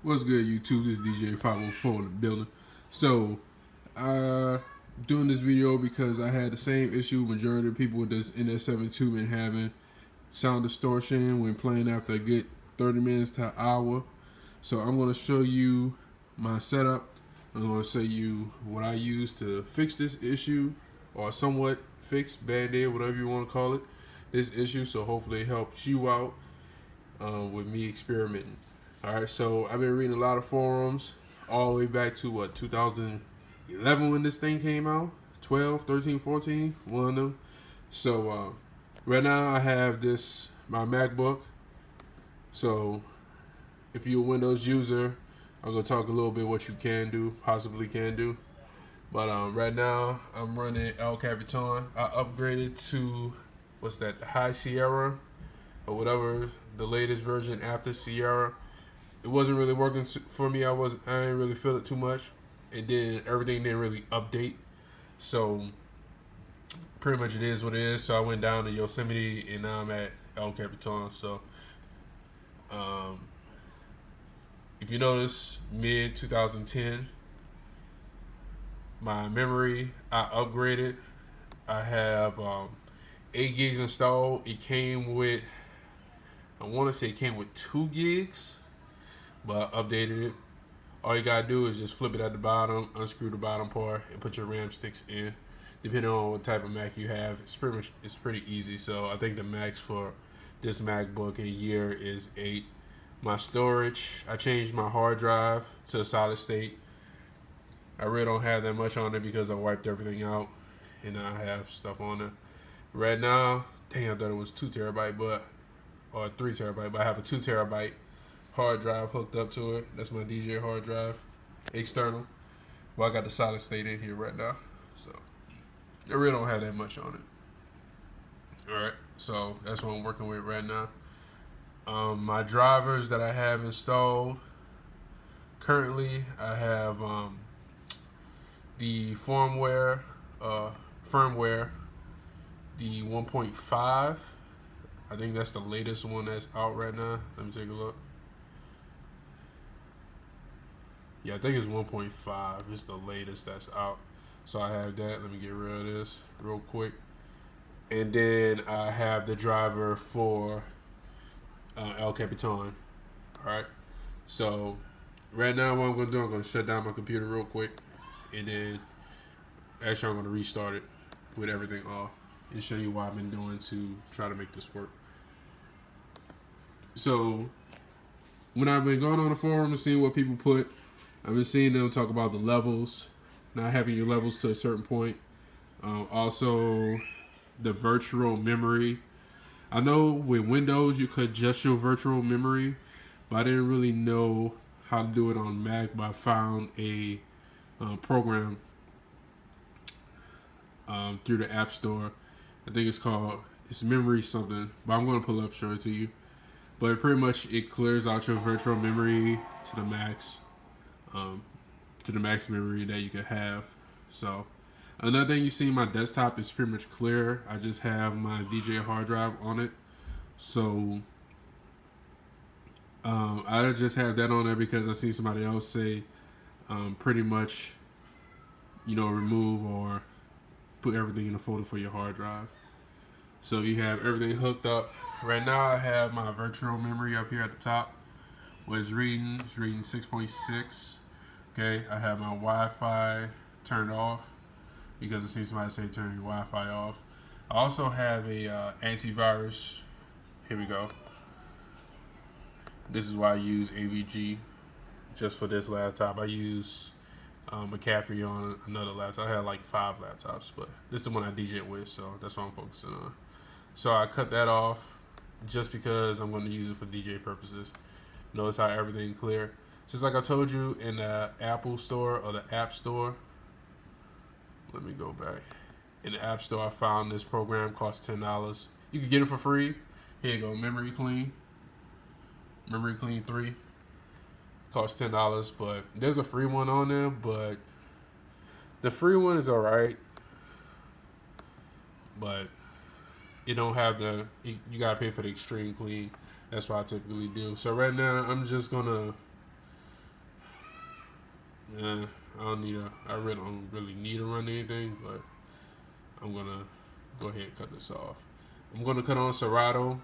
What's good, YouTube? This is DJ 504 in the building. So, doing this video because I had the same issue majority of people with this NS7ii been having, sound distortion when playing after a good 30 minutes to an hour. So I'm going to show you my setup. I'm going to show you what I use to fix this issue, or somewhat fix, band-aid, whatever you want to call it, this issue. So hopefully it helps you out with me experimenting. Alright, so I've been reading a lot of forums all the way back to 2011 when this thing came out, 12, 13, 14, one of them. So right now I have my MacBook. So if you're a Windows user, I'm going to talk a little bit what you can do, possibly can do. But right now I'm running El Capitan. I upgraded to, High Sierra or whatever, the latest version after Sierra. It wasn't really working for me. I didn't really feel it too much. Everything didn't really update. So pretty much it is what it is. So I went down to Yosemite and now I'm at El Capitan. So if you notice, mid 2010, my memory I upgraded. I have 8 gigs installed. It came with, I want to say it came with 2 gigs. But I updated it. All you gotta do is just flip it at the bottom, unscrew the bottom part, and put your RAM sticks in. Depending on what type of Mac you have, it's pretty easy. So I think the max for this MacBook a year is 8. My storage, I changed my hard drive to a solid state. I really don't have that much on it because I wiped everything out, and I have stuff on it. Right now, dang, I thought it was 2 terabyte, or 3 terabyte, but I have a 2 terabyte hard drive hooked up to it. That's my DJ hard drive, external. Well, I got the solid state in here right now, so I really don't have that much on it. All right, so that's what I'm working with right now. My drivers that I have installed currently, I have the firmware, the 1.5. I think that's the latest one that's out right now. Let me take a look. Yeah, I think it's 1.5. It's the latest that's out. So I have that. Let me get rid of this real quick. And then I have the driver for El Capitan. All right. So right now what I'm going to do, I'm going to shut down my computer real quick. And then actually I'm going to restart it with everything off and show you what I've been doing to try to make this work. So when I've been going on the forum and seeing what people put, I've been seeing them talk about the levels, not having your levels to a certain point. Also, the virtual memory. I know with Windows you could adjust your virtual memory, but I didn't really know how to do it on Mac. But I found a program through the App Store. I think it's Memory something, but I'm going to pull up show it to you. But pretty much it clears out your virtual memory to the max. To the max memory that you could have. So another thing you see in my desktop is pretty much clear. I just have my DJ hard drive on it. So I just have that on there because I see somebody else say pretty much, remove or put everything in a folder for your hard drive. So you have everything hooked up. Right now I have my virtual memory up here at the top. It's reading 6.6. Okay, I have my Wi-Fi turned off because I see somebody say turn your Wi-Fi off. I also have a antivirus. Here we go. This is why I use AVG just for this laptop. I use McAfee on another laptop. I had like 5 laptops, but this is the one I DJ with, so that's what I'm focusing on. So I cut that off just because I'm going to use it for DJ purposes. Notice how everything clear. Just like I told you in the Apple Store or the App Store. Let me go back. In the App Store, I found this program, costs $10. You can get it for free. Here you go, Memory Clean. Memory Clean 3. Costs $10, but there's a free one on there, but the free one is alright. But you don't have you gotta pay for the extreme clean. That's what I typically do. So right now, I'm just gonna I really don't really need to run anything, but I'm gonna go ahead and cut this off. I'm gonna cut on Serato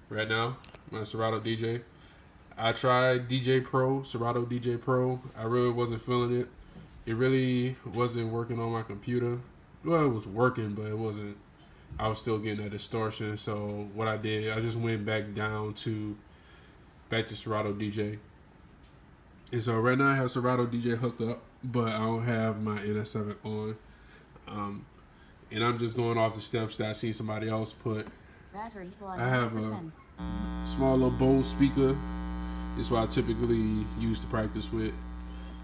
right now. My Serato DJ. I tried Serato DJ Pro. I really wasn't feeling it. It really wasn't working on my computer. Well, it was working, but it wasn't. I was still getting that distortion. So what I did, I just went back to Serato DJ. And so right now I have Serato DJ hooked up, but I don't have my NS7 on. And I'm just going off the steps that I see somebody else put. Battery 100%. I have a small little Bose speaker. It's what I typically use to practice with.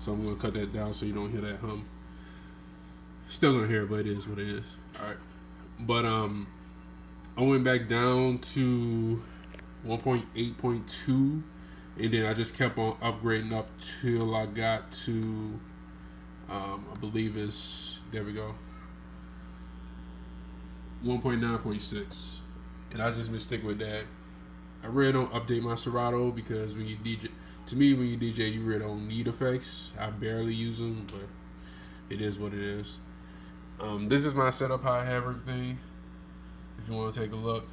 So I'm going to cut that down so you don't hear that hum. Still going to hear it, but it is what it is. Alright. But I went back down to 1.8.2. And then I just kept on upgrading up till I got to, I believe there we go, 1.9.6. And I just been sticking with that. I really don't update my Serato because when you DJ, to me, when you DJ, you really don't need effects. I barely use them, but it is what it is. This is my setup, how I have everything. If you want to take a look.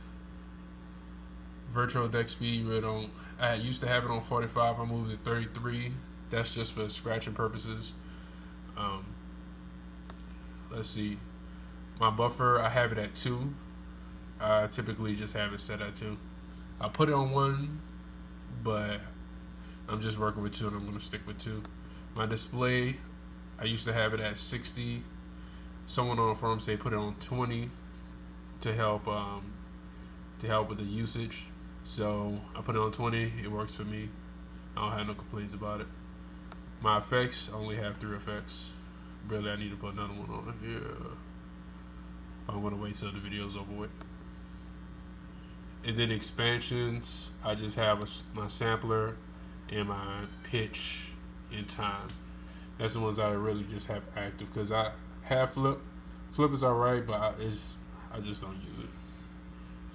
Virtual deck speed, really don't. I used to have it on 45. I moved it to 33. That's just for scratching purposes. Let's see. My buffer, I have it at 2. I typically just have it set at 2. I put it on 1, but I'm just working with 2, and I'm going to stick with 2. My display, I used to have it at 60. Someone on the forum say put it on 20 to help with the usage. So I put it on 20. It works for me. I don't have no complaints about it. My effects, I only have 3 effects. Really, I need to put another one on here. I'm gonna wait till the video's over with. And then expansions, I just have my sampler and my pitch and time. That's the ones I really just have active because I have flip. Flip is alright, but I just don't use it.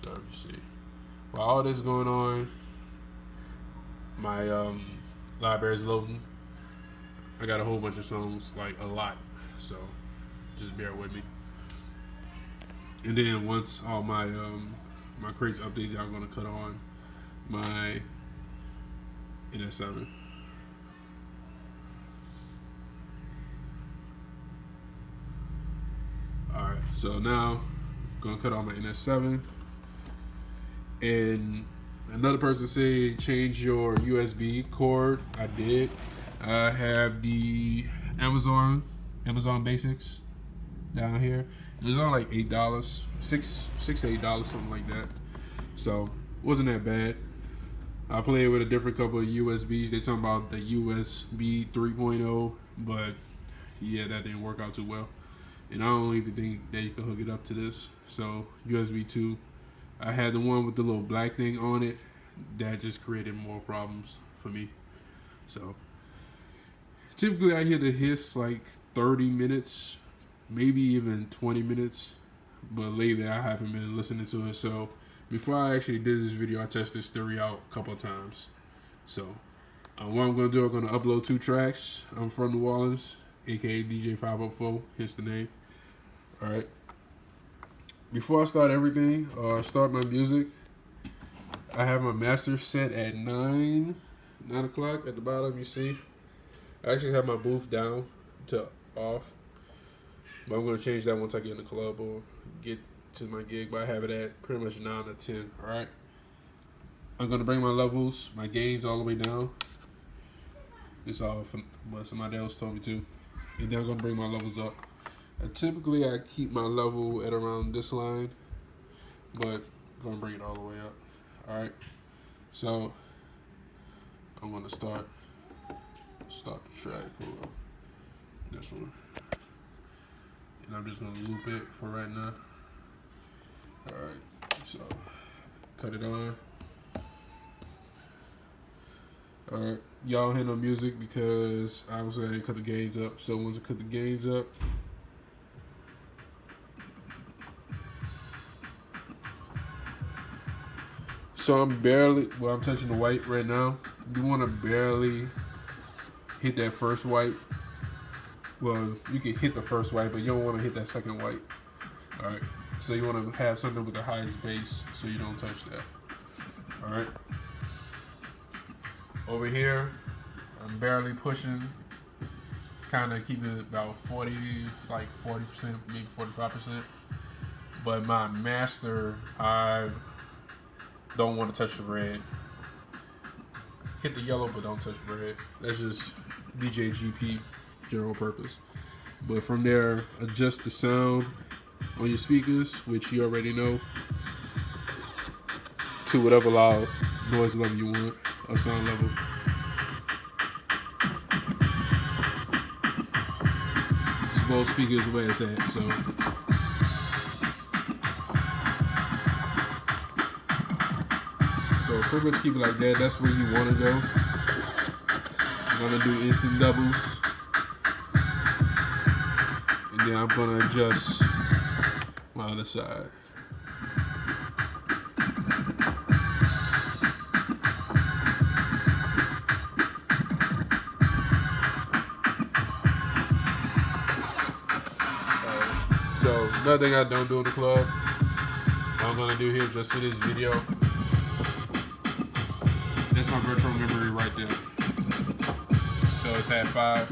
So you see. While all this going on, my library's loading. I got a whole bunch of songs, like a lot, so just bear with me. And then once all my my crates updated, I'm gonna cut on my NS7. All right, so now I'm gonna cut on my NS7. And another person said change your USB cord. I did. I have the Amazon Basics down here. It was on like $8, $6 to $8, something like that. So wasn't that bad. I played with a different couple of USBs. They talking about the USB 3.0, but yeah, that didn't work out too well. And I don't even think that you can hook it up to this. So USB 2. I had the one with the little black thing on it. That just created more problems for me. So typically I hear the hiss like 30 minutes, maybe even 20 minutes. But lately I haven't been listening to it. So before I actually did this video, I tested this theory out a couple of times. So what I'm going to do, I'm going to upload 2 tracks. I'm from New Orleans, aka DJ 504. Here's the name. Alright. Before I start everything, start my music, I have my master set at 9 o'clock at the bottom, you see. I actually have my booth down to off. But I'm going to change that once I get in the club or get to my gig. But I have it at pretty much 9 or 10, alright? I'm going to bring my levels, my gains all the way down. This all from what somebody else told me to. And then I'm going to bring my levels up. Typically, I keep my level at around this line, but I'm going to bring it all the way up. Alright, so I'm going to start the track. Hold on. This one. And I'm just going to loop it for right now. Alright, so cut it on. Alright, y'all hear no music because I was saying cut the gains up. So once I cut the gains up, so I'm touching the white right now. You want to barely hit that first white. Well, you can hit the first white, but you don't want to hit that second white. All right. So you want to have something with the highest bass, so you don't touch that. All right. Over here, I'm barely pushing. Kind of keep it about 40, like 40%, maybe 45%. But my master, I don't want to touch the red. Hit the yellow, but don't touch the red. That's just DJ GP, general purpose. But from there, adjust the sound on your speakers, which you already know, to whatever loud noise level you want, or sound level. Both speakers where it's at, so pretty much keep it like that. That's where you want to go. I'm gonna do instant doubles, and then I'm gonna adjust my other side. So another thing I don't do in the club, I'm gonna do here just for this video. That's my virtual memory right there. So it's at 5.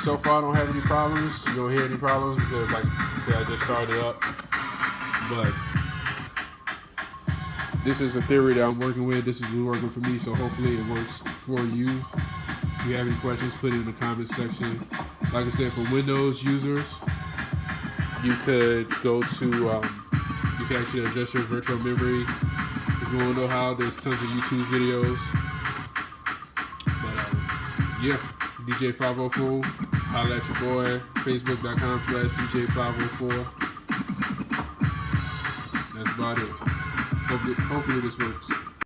So far I don't have any problems. You don't hear any problems because, like I said, I just started up. But this is a theory that I'm working with. This is working for me, so hopefully it works for you. If you have any questions, put it in the comments section. Like I said, for Windows users, you could go to, you can actually adjust your virtual memory. If you want to know how, there's tons of YouTube videos. But yeah, DJ504, holla at your boy, facebook.com/DJ504. That's about it. Hopefully this works.